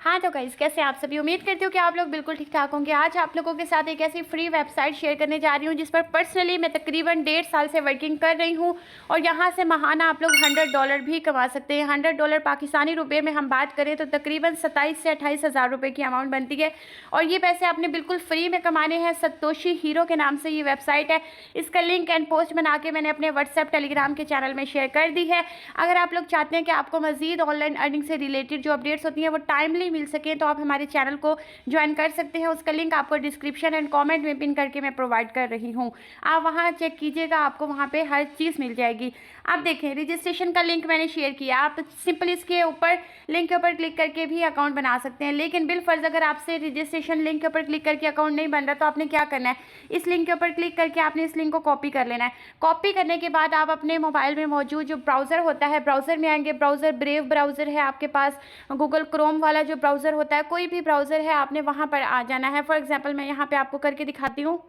हाँ तो गाइस, कैसे आप सभी? उम्मीद करती हूँ कि आप लोग बिल्कुल ठीक ठाक होंगे। आज आप लोगों के साथ एक ऐसी फ्री वेबसाइट शेयर करने जा रही हूँ जिस पर पर्सनली मैं तकरीबन 1.5 साल से वर्किंग कर रही हूँ और यहाँ से महाना आप लोग $100 भी कमा सकते हैं। $100 पाकिस्तानी रुपए में हम बात करें तो तकरीबन 27 से 28 हज़ार रुपये की अमाउंट बनती है और ये पैसे आपने बिल्कुल फ्री में कमाने हैं। सतोशी हीरो के नाम से ये वेबसाइट है। इसका लिंक एंड पोस्ट बना के मैंने अपने व्हाट्सएप टेलीग्राम के चैनल में शेयर कर दी है। अगर आप लोग चाहते हैं कि आपको मजीद ऑनलाइन अर्निंग से रिलेटेड जो अपडेट्स होती हैं वो टाइमली मिल सके तो आप हमारे चैनल को ज्वाइन कर सकते हैं। उसका लिंक आपको डिस्क्रिप्शन एंड कमेंट में पिन करके मैं प्रोवाइड कर रही हूँ। आप वहाँ चेक कीजिएगा, आपको वहाँ पे हर चीज़ मिल जाएगी। आप देखें, रजिस्ट्रेशन का लिंक मैंने शेयर किया। आप सिंपल इसके ऊपर लिंक के ऊपर क्लिक करके भी अकाउंट बना सकते हैं, लेकिन बिलफर्ज अगर आपसे रजिस्ट्रेशन लिंक के ऊपर क्लिक करके अकाउंट नहीं बन रहा तो आपने क्या करना है, इस लिंक के ऊपर क्लिक करके आपने इस लिंक को कॉपी कर लेना है। कॉपी करने के बाद आप अपने मोबाइल में मौजूद जो ब्राउज़र होता है, ब्राउज़र में आएंगे। ब्राउज़र ब्रेव ब्राउज़र है आपके पास, गूगल क्रोम वाला जो ब्राउज़र होता है, कोई भी ब्राउज़र है, आपने वहाँ पर आ जाना है। फॉर एग्जांपल मैं यहाँ पे आपको करके दिखाती हूँ।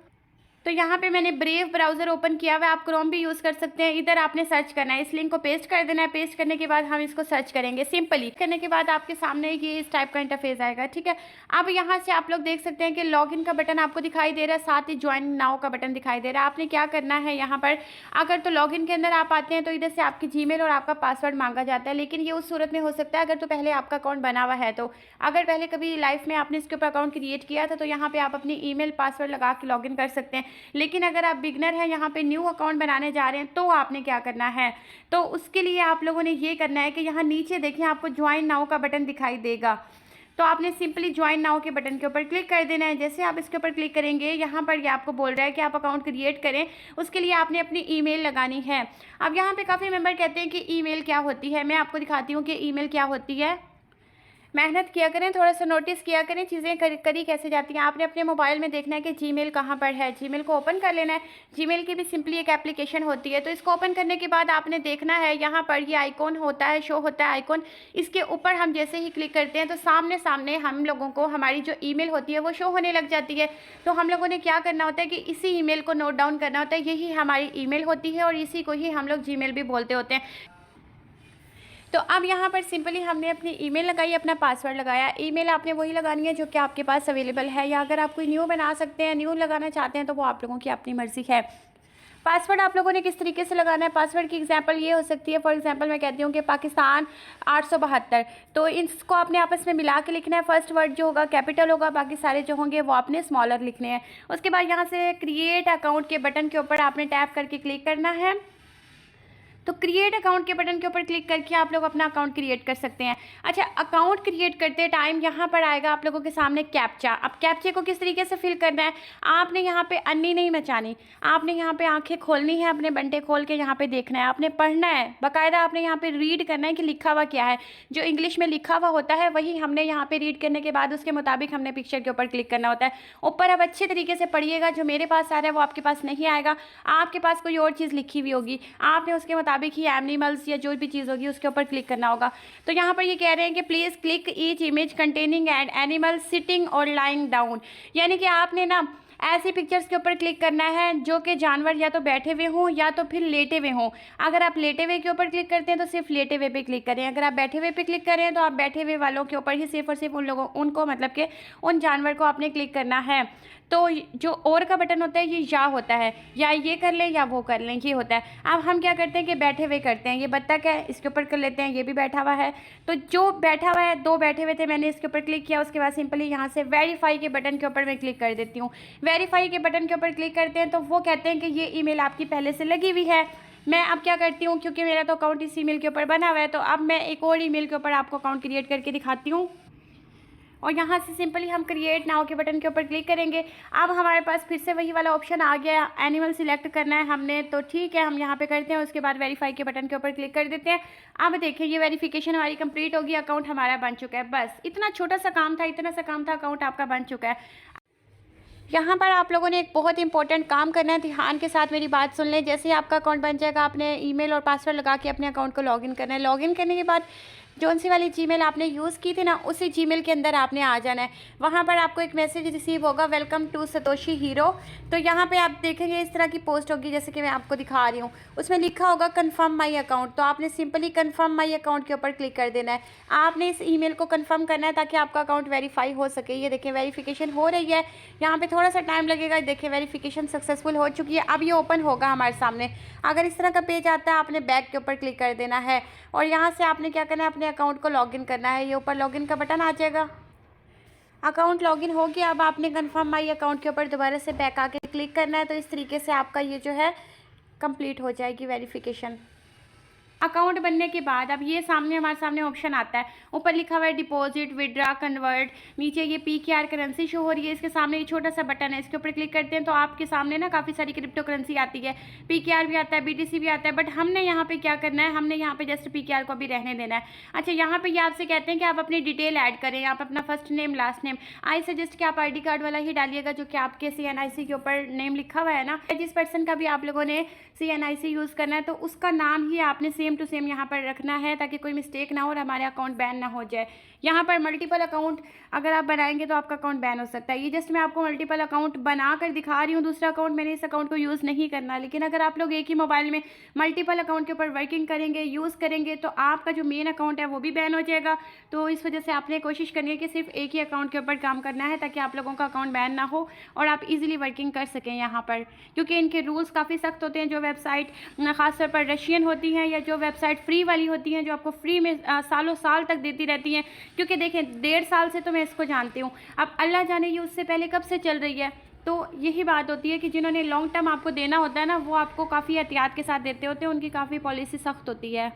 तो यहाँ पे मैंने ब्रेव ब्राउज़र ओपन किया हुआ है, आप क्रोम भी यूज़ कर सकते हैं। इधर आपने सर्च करना है, इस लिंक को पेस्ट कर देना है। पेस्ट करने के बाद हम इसको सर्च करेंगे। सिंपली करने के बाद आपके सामने ये इस टाइप का इंटरफेस आएगा, ठीक है। अब यहाँ से आप लोग देख सकते हैं कि लॉगिन का बटन आपको दिखाई दे रहा है, साथ ही ज्वाइन नाउ का बटन दिखाई दे रहा है। आपने क्या करना है यहाँ पर, अगर तो लॉगिन के अंदर आप आते हैं तो इधर से आपकी जीमेल और आपका पासवर्ड मांगा जाता है, लेकिन ये उस सूरत में हो सकता है अगर तो पहले आपका अकाउंट बना हुआ है। तो अगर पहले कभी लाइफ में आपने इसके ऊपर अकाउंट क्रिएट किया था तो यहाँ पे आप अपनी ईमेल पासवर्ड लगा के लॉगिन कर सकते हैं। लेकिन अगर आप बिगनर हैं, यहाँ पे न्यू अकाउंट बनाने जा रहे हैं, तो आपने क्या करना है, तो उसके लिए आप लोगों ने ये करना है कि यहाँ नीचे देखें आपको ज्वाइन नाउ का बटन दिखाई देगा। तो आपने सिंपली ज्वाइन नाउ के बटन के ऊपर क्लिक कर देना है। जैसे आप इसके ऊपर क्लिक करेंगे, यहाँ पर ये आपको बोल रहा है कि आप अकाउंट क्रिएट करें। उसके लिए आपने अपनी ईमेल लगानी है। अब यहाँ पे काफ़ी मेंबर कहते हैं कि ईमेल क्या होती है, मैं आपको दिखाती हूँ कि ईमेल क्या होती है। मेहनत किया करें, थोड़ा सा नोटिस किया करें चीज़ें करी कैसे जाती हैं। आपने अपने मोबाइल में देखना है कि जीमेल कहाँ पर है, जीमेल को ओपन कर लेना है। जीमेल की भी सिंपली एक एप्लीकेशन होती है। तो इसको ओपन करने के बाद आपने देखना है यहाँ पर ये आइकॉन होता है, शो होता है आइकॉन। इसके ऊपर हम जैसे ही क्लिक करते हैं तो सामने सामने हम लोगों को हमारी जो ईमेल होती है वो शो होने लग जाती है। तो हम लोगों ने क्या करना होता है कि इसी ईमेल को नोट डाउन करना होता है। यही हमारी ईमेल होती है और इसी को ही हम लोग जीमेल भी बोलते होते हैं। तो अब यहाँ पर सिंपली हमने अपनी ईमेल लगाई, अपना पासवर्ड लगाया। ईमेल आपने वही लगानी है जो कि आपके पास अवेलेबल है, या अगर आप कोई न्यू बना सकते हैं, न्यू लगाना चाहते हैं तो वो आप लोगों की अपनी मर्ज़ी है। पासवर्ड आप लोगों ने किस तरीके से लगाना है, पासवर्ड की एग्जांपल ये हो सकती है। फॉर एग्जांपल मैं कहती हूँ कि पाकिस्तान 872, तो इसको आपने आपस में मिला के लिखना है। फर्स्ट वर्ड जो होगा कैपिटल होगा, बाकी सारे जो होंगे वो आपने स्मॉलर लिखने हैं। उसके बाद यहाँ से क्रिएट अकाउंट के बटन के ऊपर आपने टैप करके क्लिक करना है। तो क्रिएट अकाउंट के बटन के ऊपर क्लिक करके आप लोग अपना अकाउंट क्रिएट कर सकते हैं। अच्छा, अकाउंट क्रिएट करते टाइम यहाँ पर आएगा आप लोगों के सामने कैप्चा। अब कैप्चे को किस तरीके से फिल करना है, आपने यहाँ पे अन्नी नहीं मचानी, आपने यहाँ पे आंखें खोलनी है, अपने बंटे खोल के यहाँ पे देखना है, आपने पढ़ना है बाकायदा, आपने यहाँ पे रीड करना है कि लिखा हुआ क्या है। जो इंग्लिश में लिखा हुआ होता है वही हमने यहाँ पे रीड करने के बाद उसके मुताबिक हमने पिक्चर के ऊपर क्लिक करना होता है। ऊपर अब अच्छे तरीके से पढ़िएगा, जो मेरे पास आ रहा है वो आपके पास नहीं आएगा। आपके पास कोई और चीज़ लिखी हुई होगी, आपने उसके मुताबिक ही एनिमल्स या जो भी चीज़ होगी उसके ऊपर क्लिक करना होगा। तो यहाँ पर ये कह रहे हैं कि please click each image containing an animal sitting और लाइंग डाउन, यानी कि आपने ना ऐसी पिक्चर्स के ऊपर क्लिक करना है जो कि जानवर या तो बैठे हुए हों या तो फिर लेटे हुए हों। अगर आप लेटे हुए के ऊपर क्लिक करते हैं तो सिर्फ लेटे हुए पे क्लिक करें, अगर आप बैठे हुए पे क्लिक करें तो आप बैठे हुए वालों के ऊपर ही सिर्फ और सिर्फ उनको मतलब कि उन जानवर को आपने क्लिक करना है। तो जो और का बटन होता है ये या होता है, या ये कर लें या वो कर लें, ये होता है। अब हम क्या करते हैं कि बैठे हुए करते हैं। ये बत्तख है, इसके ऊपर कर लेते हैं, ये भी बैठा हुआ है। तो जो बैठा हुआ है, दो बैठे हुए थे, मैंने इसके ऊपर क्लिक किया। उसके बाद सिंपली यहाँ से वेरीफाई के बटन के ऊपर मैं क्लिक कर देती हूँ। वेरीफाई के बटन के ऊपर क्लिक करते हैं तो वो कहते हैं कि ये ईमेल आपकी पहले से लगी हुई है। मैं अब क्या करती हूँ, क्योंकि मेरा तो अकाउंट इस ईमेल के ऊपर बना हुआ है, तो अब मैं एक और ईमेल के ऊपर आपको अकाउंट क्रिएट करके दिखाती हूँ। और यहाँ से सिंपली हम क्रिएट नाउ के बटन के ऊपर क्लिक करेंगे। अब हमारे पास फिर से वही वाला ऑप्शन आ गया, एनिमल सिलेक्ट करना है हमने, तो ठीक है हम यहाँ पे करते हैं। उसके बाद वेरीफाई के बटन के ऊपर क्लिक कर देते हैं। अब देखिए ये वेरिफिकेशन हमारी कंप्लीट होगी, अकाउंट हमारा बन चुका है। बस इतना छोटा सा काम था, इतना सा काम था, अकाउंट आपका बन चुका है। यहाँ पर आप लोगों ने एक बहुत इंपॉर्टेंट काम करना है, ध्यान के साथ मेरी बात सुन लें। जैसे ही आपका अकाउंट बन जाएगा, आपने ईमेल और पासवर्ड लगा के अपने अकाउंट को लॉगिन करना है। लॉगिन करने के बाद जौन सी वाली जीमेल आपने यूज़ की थी ना, उसी जीमेल के अंदर आपने आ जाना है। वहाँ पर आपको एक मैसेज रिसीव होगा, वेलकम टू सतोशी हीरो। तो यहाँ पे आप देखेंगे इस तरह की पोस्ट होगी जैसे कि मैं आपको दिखा रही हूँ, उसमें लिखा होगा कन्फर्म माई अकाउंट। तो आपने सिंपली कन्फर्म माई अकाउंट के ऊपर क्लिक कर देना है। आपने इस ईमेल को कन्फर्म करना है ताकि आपका अकाउंट वेरीफाई हो सके। ये देखिए वेरीफिकेशन हो रही है, यहाँ पे थोड़ा सा टाइम लगेगा। देखिए वेरीफिकेशन सक्सेसफुल हो चुकी है। अब ये ओपन होगा हमारे सामने। अगर इस तरह का पेज आता है, आपने बैक के ऊपर क्लिक कर देना है और यहाँ से आपने क्या करना है, अपने अकाउंट को लॉगिन करना है। ये ऊपर लॉगिन का बटन आ जाएगा। अकाउंट लॉगिन हो गया। अब आपने कन्फर्म माई अकाउंट के ऊपर दोबारा से बैक आके क्लिक करना है। तो इस तरीके से आपका ये जो है कंप्लीट हो जाएगी वेरिफिकेशन। अकाउंट बनने के बाद अब ये हमारे सामने ऑप्शन आता है, ऊपर लिखा हुआ है डिपॉजिट, विड्रा, कन्वर्ट। नीचे ये PKR करेंसी शो हो रही है, इसके सामने ये छोटा सा बटन है, इसके ऊपर क्लिक करते हैं तो आपके सामने ना काफ़ी सारी क्रिप्टो करेंसी आती है। PKR भी आता है, BTC भी आता है, बट हमने यहाँ पे क्या करना है, हमने यहाँ पे जस्ट PKR को भी रहने देना है। अच्छा, यहाँ पे ये आपसे कहते हैं कि आप अपनी डिटेल ऐड करें, आप अपना first name, last name. I suggest कि आप ID कार्ड वाला ही डालिएगा जो कि आपके CNIC के ऊपर नेम लिखा हुआ है ना। जिस पर्सन का भी आप लोगों ने CNIC यूज़ करना है तो उसका नाम ही आपने सेम टू सेम यहाँ पर रखना है ताकि कोई मिस्टेक ना हो और हमारे अकाउंट बैन ना हो जाए। यहाँ पर मल्टीपल अकाउंट अगर आप बनाएंगे तो आपका अकाउंट बैन हो सकता है। ये जस्ट मैं आपको मल्टीपल अकाउंट बना कर दिखा रही हूँ। दूसरा अकाउंट मैंने इस अकाउंट को यूज़ नहीं करना, लेकिन अगर आप लोग एक ही मोबाइल में मल्टीपल अकाउंट के ऊपर वर्किंग करेंगे, यूज़ करेंगे तो आपका जो मेन अकाउंट है वो भी बैन हो जाएगा। तो इस वजह से आपने कोशिश करनी है कि सिर्फ एक ही अकाउंट के ऊपर काम करना है ताकि आप लोगों का अकाउंट बैन ना हो और आप ईजिली वर्किंग कर सकें यहाँ पर, क्योंकि इनके रूल्स काफ़ी सख्त होते हैं। जो वेबसाइट ख़ासतौर पर रशियन होती हैं या जो वेबसाइट फ्री वाली होती हैं जो आपको फ्री में सालों साल तक देती रहती हैं, क्योंकि देखें 1.5 साल से तो मैं इसको जानती हूँ, अब अल्लाह जाने ये उससे पहले कब से चल रही है। तो यही बात होती है कि जिन्होंने लॉन्ग टर्म आपको देना होता है ना, वो आपको काफ़ी एहतियात के साथ देते होते हैं, उनकी काफ़ी पॉलिसी सख्त होती है।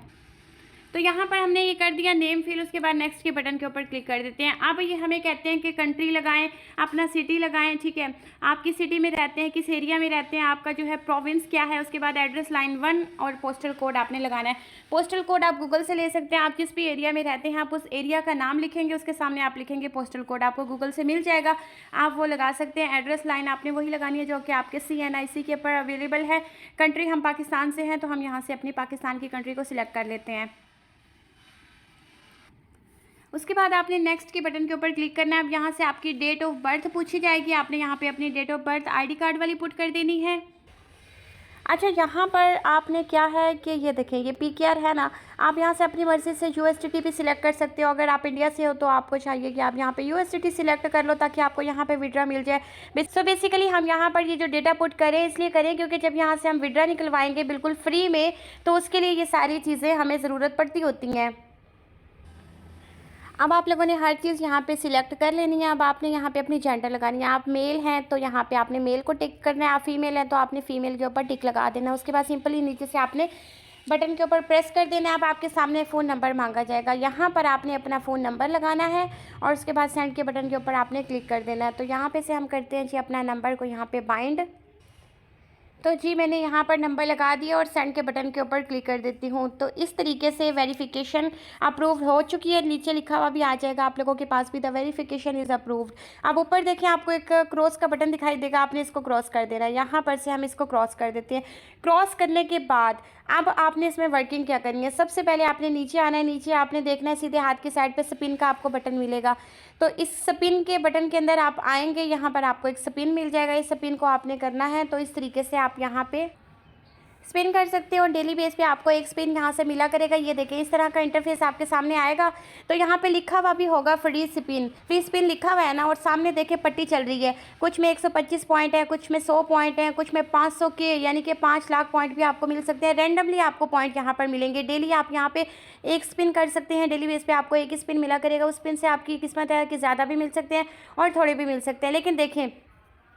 तो यहाँ पर हमने ये कर दिया नेम फिल, उसके बाद नेक्स्ट के बटन के ऊपर क्लिक कर देते हैं। अब ये हमें कहते हैं कि कंट्री लगाएं, अपना सिटी लगाएं, ठीक है, आप किस सिटी में रहते हैं, किस एरिया में रहते हैं, आपका जो है प्रोविंस क्या है, उसके बाद एड्रेस लाइन 1 और पोस्टल कोड आपने लगाना है। पोस्टल कोड आप गूगल से ले सकते हैं, आप जिस भी एरिया में रहते हैं आप उस एरिया का नाम लिखेंगे, उसके सामने आप लिखेंगे पोस्टल कोड, आपको गूगल से मिल जाएगा, आप वो लगा सकते हैं। एड्रेस लाइन आपने वही लगानी है जो कि आपके CNIC के ऊपर अवेलेबल है। कंट्री हम पाकिस्तान से हैं तो हम यहाँ से अपनी पाकिस्तान की कंट्री को सिलेक्ट कर लेते हैं। उसके बाद आपने नेक्स्ट के बटन के ऊपर क्लिक करना है। अब यहाँ से आपकी डेट ऑफ बर्थ पूछी जाएगी, आपने यहाँ पे अपनी date of birth ID card वाली पुट कर देनी है। अच्छा, यहाँ पर आपने क्या है कि ये देखें ये PKR है ना, आप यहाँ से अपनी मर्ज़ी से USDT भी सिलेक्ट कर सकते हो। अगर आप इंडिया से हो तो आपको चाहिए कि आप यहाँ पे USDT सिलेक्ट कर लो ताकि आपको यहाँ पे विड्रा मिल जाए। सो बेसिकली हम यहाँ पर ये जो डेटा पुट करें इसलिए करें क्योंकि जब यहाँ से हम विड्रा निकलवाएंगे बिल्कुल फ्री में, तो उसके लिए ये सारी चीज़ें हमें ज़रूरत पड़ती होती हैं। अब आप लोगों ने हर चीज़ यहाँ पे सिलेक्ट कर लेनी है। अब आपने यहाँ पे अपनी जेंडर लगानी है, आप मेल हैं तो यहाँ पे आपने मेल को टिक करना है, आप फीमेल हैं तो आपने फीमेल के ऊपर टिक लगा देना है। उसके बाद सिंपली नीचे से आपने बटन के ऊपर प्रेस कर देना है। अब आपके सामने फ़ोन नंबर मांगा जाएगा, यहाँ पर आपने अपना फ़ोन नंबर लगाना है और उसके बाद सेंड के बटन के ऊपर आपने क्लिक कर देना है। तो यहाँ पे से हम करते हैं जी अपना नंबर को यहाँ पे बाइंड। तो जी मैंने यहाँ पर नंबर लगा दिया और सेंड के बटन के ऊपर क्लिक कर देती हूँ। तो इस तरीके से वेरिफिकेशन अप्रूव हो चुकी है। नीचे लिखा हुआ भी आ जाएगा आप लोगों के पास भी, द वेरिफिकेशन इज़ अप्रूव्ड। अब ऊपर देखें आपको एक क्रॉस का बटन दिखाई देगा, आपने इसको क्रॉस कर देना है। यहाँ पर से हम इसको क्रॉस कर देते हैं। क्रॉस करने के बाद अब आपने इसमें वर्किंग क्या करनी है, सबसे पहले आपने नीचे आना है। नीचे आपने देखना है सीधे हाथ की साइड पे स्पिन का आपको बटन मिलेगा। तो इस स्पिन के बटन के अंदर आप आएंगे, यहाँ पर आपको एक स्पिन मिल जाएगा, इस स्पिन को आपने करना है। तो इस तरीके से आप यहाँ पे स्पिन कर सकते हो। डेली बेस पे आपको एक स्पिन यहाँ से मिला करेगा। ये देखें इस तरह का इंटरफेस आपके सामने आएगा। तो यहाँ पे लिखा हुआ भी होगा फ्री स्पिन लिखा हुआ है ना, और सामने देखें पट्टी चल रही है, कुछ में 125 पॉइंट है, कुछ में 100 पॉइंट है, कुछ में 500 के यानी कि 5 लाख पॉइंट भी आपको मिल सकते हैं। रैंडमली आपको पॉइंट यहाँ पर मिलेंगे। डेली आप यहाँ पे एक स्पिन कर सकते हैं। डेली बेस पे आपको एक स्पिन मिला करेगा। उस स्पिन से आपकी किस्मत है कि ज़्यादा भी मिल सकते हैं और थोड़े भी मिल सकते हैं। लेकिन देखें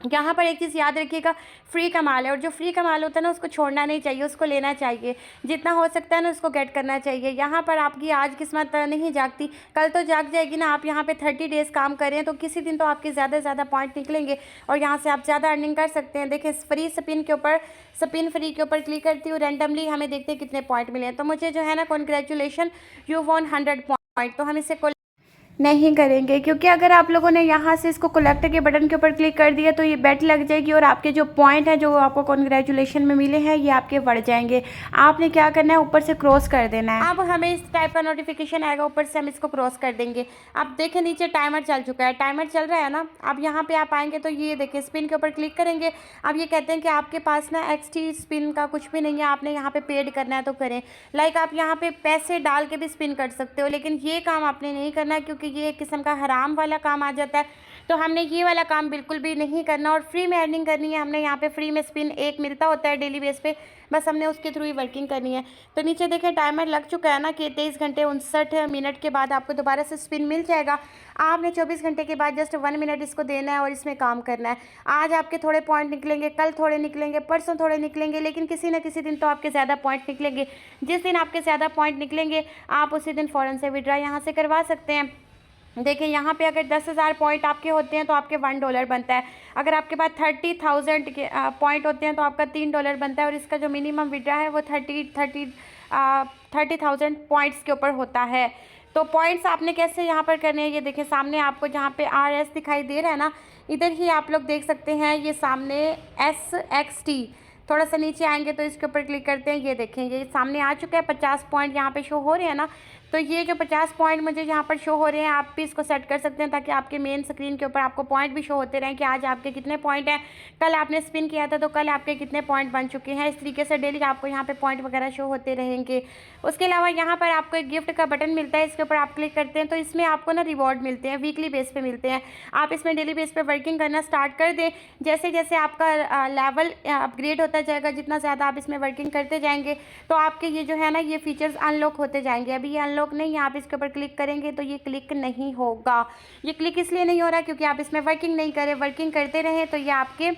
यहाँ पर एक चीज़ याद रखिएगा, फ्री कमाल है और जो फ्री कमाल होता है ना उसको छोड़ना नहीं चाहिए, उसको लेना चाहिए, जितना हो सकता है ना उसको गेट करना चाहिए। यहाँ पर आपकी आज किस्मत नहीं जागती, कल तो जाग जाएगी ना। आप यहाँ पे 30 डेज़ काम करें तो किसी दिन तो आपके ज़्यादा से ज़्यादा पॉइंट निकलेंगे और यहाँ से आप ज़्यादा अर्निंग कर सकते हैं। देखिए फ्री स्पिन के ऊपर स्पिन फ्री के ऊपर क्लिक करती हूँ, रैंडमली हमें देखते हैं कितने पॉइंट मिले हैं। तो मुझे जो है ना कॉन्ग्रेचुलेशन, यू वॉन 100 पॉइंट। तो हम इसे नहीं करेंगे, क्योंकि अगर आप लोगों ने यहाँ से इसको कलेक्ट के बटन के ऊपर क्लिक कर दिया तो ये बेट लग जाएगी और आपके जो पॉइंट हैं जो आपको कॉन्ग्रेचुलेशन में मिले हैं ये आपके बढ़ जाएंगे। आपने क्या करना है, ऊपर से क्रॉस कर देना है। अब हमें इस टाइप का नोटिफिकेशन आएगा, ऊपर से हम इसको क्रॉस कर देंगे। अब देखें नीचे टाइमर चल चुका है, टाइमर चल रहा है ना। अब यहाँ पे आप आएंगे तो ये देखें स्पिन के ऊपर क्लिक करेंगे। अब ये कहते हैं कि आपके पास ना एक्सटी स्पिन का कुछ भी नहीं है, आपने यहाँ पे पेड करना है तो करें। लाइक आप यहाँ पे पैसे डाल के भी स्पिन कर सकते हो, लेकिन ये काम आपने नहीं करना क्योंकि ये एक किस्म का हराम वाला काम आ जाता है। तो हमने ये वाला काम बिल्कुल भी नहीं करना और फ्री में अर्निंग करनी है। हमने यहाँ पे फ्री में स्पिन एक मिलता होता है डेली बेस पे, बस हमने उसके थ्रू ही वर्किंग करनी है। तो नीचे देखें टाइमर लग चुका है ना कि 23 घंटे 59 मिनट के बाद आपको दोबारा से स्पिन मिल जाएगा। आपने 24 घंटे के बाद जस्ट 1 मिनट इसको देना है और इसमें काम करना है। आज आपके थोड़े पॉइंट निकलेंगे, कल थोड़े निकलेंगे, परसों थोड़े निकलेंगे, लेकिन किसी न किसी दिन तो आपके ज़्यादा पॉइंट निकलेंगे। जिस दिन आपके ज़्यादा पॉइंट निकलेंगे आप उसी दिन फ़ौरन से विड्रा यहाँ से करवा सकते हैं। देखिए यहाँ पे अगर 10,000 पॉइंट आपके होते हैं तो आपके $1 बनता है। अगर आपके पास 30,000 के पॉइंट होते हैं तो आपका $3 बनता है। और इसका जो मिनिमम विड्रा है वो 30,000 पॉइंट्स के ऊपर होता है। तो पॉइंट्स आपने कैसे यहाँ पर करने हैं, ये देखिए सामने आपको जहाँ पे RS दिखाई दे रहा है ना, इधर ही आप लोग देख सकते हैं ये सामने SXT। थोड़ा सा नीचे आएंगे तो इसके ऊपर क्लिक करते हैं, ये देखें ये सामने आ चुका है। 50 पॉइंट यहाँ पे शो हो रहे हैं ना, तो ये जो 50 पॉइंट मुझे यहाँ पर शो हो रहे हैं आप भी इसको सेट कर सकते हैं ताकि आपके मेन स्क्रीन के ऊपर आपको पॉइंट भी शो होते रहें कि आज आपके कितने पॉइंट हैं। कल आपने स्पिन किया था तो कल आपके कितने पॉइंट बन चुके हैं। इस तरीके से डेली आपको यहाँ पे पॉइंट वगैरह शो होते रहेंगे। उसके अलावा यहाँ पर आपको एक गिफ्ट का बटन मिलता है, इसके ऊपर आप क्लिक करते हैं तो इसमें आपको ना रिवॉर्ड मिलते हैं, वीकली बेस पे मिलते हैं। आप इसमें डेली बेस पे वर्किंग करना स्टार्ट कर दें। जैसे जैसे आपका लेवल अपग्रेड होता जाएगा, जितना ज़्यादा आप इसमें वर्किंग करते जाएंगे तो आपके ये जो है ना ये फीचर्स अनलॉक होते जाएंगे। अभी ये अनलॉक नहीं है, आप इसके ऊपर क्लिक करेंगे तो ये क्लिक नहीं होगा। ये क्लिक इसलिए नहीं हो रहा क्योंकि आप इसमें वर्किंग नहीं करें। वर्किंग करते रहें तो ये आपके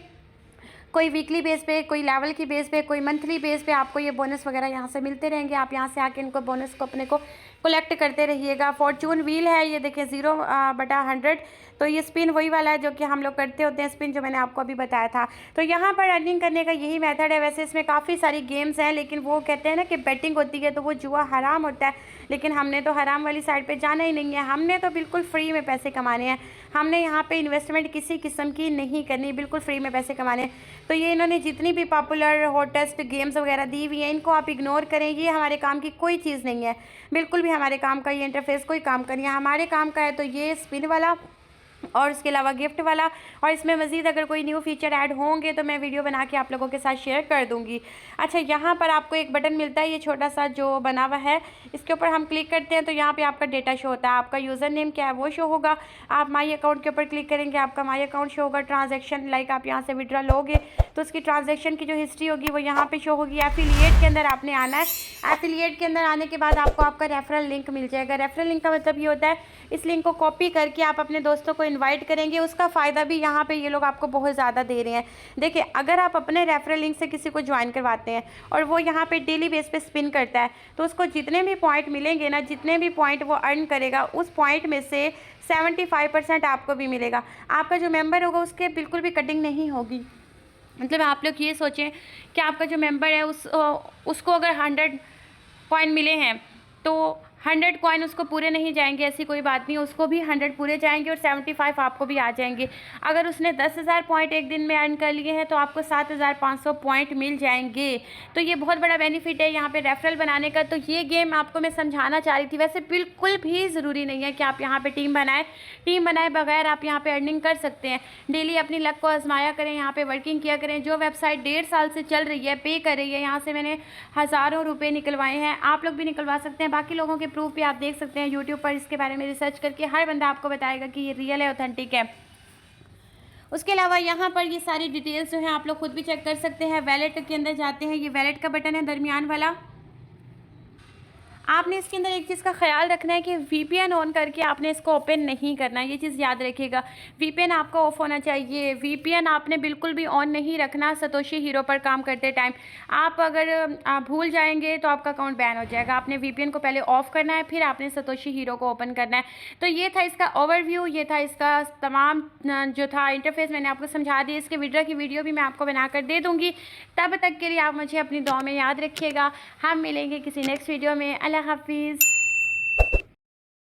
कोई वीकली बेस पे, कोई लेवल की बेस पे, कोई मंथली बेस पे आपको ये बोनस वगैरह यहाँ से मिलते रहेंगे। आप यहाँ से आके इनको बोनस को अपने को कलेक्ट करते रहिएगा। फॉर्चून व्हील है ये देखें 0/100। तो ये स्पिन वही वाला है जो कि हम लोग करते होते हैं स्पिन, जो मैंने आपको अभी बताया था। तो यहाँ पर अर्निंग करने का यही मेथड है। वैसे इसमें काफ़ी सारी गेम्स हैं, लेकिन वो कहते हैं ना कि बेटिंग होती है तो वो जुआ हराम होता है, लेकिन हमने तो हराम वाली साइड पे जाना ही नहीं है। हमने तो बिल्कुल फ्री में पैसे कमाने हैं। हमने यहाँ पे इन्वेस्टमेंट किसी किस्म की नहीं करनी, बिल्कुल फ्री में पैसे कमाने हैं। तो ये इन्होंने जितनी भी पॉपुलर हॉटेस्ट गेम्स वगैरह दी हुई हैं इनको आप इग्नोर करें। ये हमारे काम की कोई चीज़ नहीं है, बिल्कुल भी हमारे काम का ये इंटरफेस कोई काम का नहीं है। हमारे काम का है तो ये स्पिन वाला और उसके अलावा गिफ्ट वाला। और इसमें मज़ीद अगर कोई न्यू फीचर ऐड होंगे तो मैं वीडियो बना के आप लोगों के साथ शेयर कर दूंगी। अच्छा, यहाँ पर आपको एक बटन मिलता है ये छोटा सा जो बना हुआ है, इसके ऊपर हम क्लिक करते हैं तो यहाँ पे आपका डेटा शो होता है। आपका यूज़र नेम क्या है वो शो होगा। आप माई अकाउंट के ऊपर क्लिक करेंगे, आपका माई अकाउंट शो होगा। ट्रांजेक्शन लाइक आप यहाँ से विड्रा लोगे तो उसकी ट्रांजेक्शन की जो हिस्ट्री होगी वो यहाँ पर शो होगी। एफिलिएट के अंदर आपने आना है। एफिलिएट के अंदर आने के बाद आपको आपका रेफरल लिंक मिल जाएगा। रेफरल लिंक का मतलब ये होता है इस लिंक को कॉपी करके आप अपने दोस्तों को इनवाइट करेंगे। उसका फ़ायदा भी यहाँ पे ये लोग आपको बहुत ज़्यादा दे रहे हैं। देखिए, अगर आप अपने रेफरल लिंक से किसी को ज्वाइन करवाते हैं और वो यहाँ पे डेली बेस पे स्पिन करता है तो उसको जितने भी पॉइंट मिलेंगे ना, जितने भी पॉइंट वो अर्न करेगा उस पॉइंट में से 75% आपको भी मिलेगा। आपका जो मेम्बर होगा उसके बिल्कुल भी कटिंग नहीं होगी। मतलब आप लोग ये सोचें कि आपका जो मेम्बर है उसको अगर 100 पॉइंट मिले हैं तो 100 कॉइन उसको पूरे नहीं जाएंगे, ऐसी कोई बात नहीं है। उसको भी 100 पूरे जाएंगे और 75 आपको भी आ जाएंगे। अगर उसने 10,000 पॉइंट एक दिन में अर्न कर लिए हैं तो आपको 7,500 पॉइंट मिल जाएंगे। तो ये बहुत बड़ा बेनिफिट है यहाँ पे रेफरल बनाने का। तो ये गेम आपको मैं समझाना चाह रही थी। वैसे बिल्कुल भी ज़रूरी नहीं है कि आप यहाँ पर टीम बनाए बगैर आप यहाँ पर अर्निंग कर सकते हैं। डेली अपनी लक को आजमाया करें, यहाँ पर वर्किंग किया करें। जो वेबसाइट 1.5 साल से चल रही है, पे कर रही है, यहाँ से मैंने हज़ारों रुपये निकलवाए हैं। आप लोग भी निकलवा सकते हैं। बाकी लोगों के प्रूफ भी आप देख सकते हैं यूट्यूब पर। इसके बारे में रिसर्च करके हर बंदा आपको बताएगा कि ये रियल है, ऑथेंटिक है। उसके अलावा यहाँ पर ये सारी डिटेल्स जो हैं आप लोग खुद भी चेक कर सकते हैं। वैलेट के अंदर जाते हैं, ये वैलेट का बटन है दरमियान वाला। आपने इसके अंदर एक चीज़ का ख्याल रखना है कि VPN ऑन करके आपने इसको ओपन नहीं करना है। ये चीज़ याद रखिएगा, VPN आपका ऑफ होना चाहिए। VPN आपने बिल्कुल भी ऑन नहीं रखना सतोशी हीरो पर काम करते टाइम। आप अगर भूल जाएंगे तो आपका अकाउंट बैन हो जाएगा। आपने VPN को पहले ऑफ करना है, फिर आपने सतोशी हीरो को ओपन करना है। तो ये था इसका ओवरव्यू, ये था इसका तमाम जो था इंटरफेस मैंने आपको समझा दिया। इसके विड्रा की वीडियो भी मैं आपको बनाकर दे दूँगी। तब तक के लिए आप मुझे अपनी दुआ में याद रखिएगा। हम मिलेंगे किसी नेक्स्ट वीडियो में। अल्लाह हाफिज़।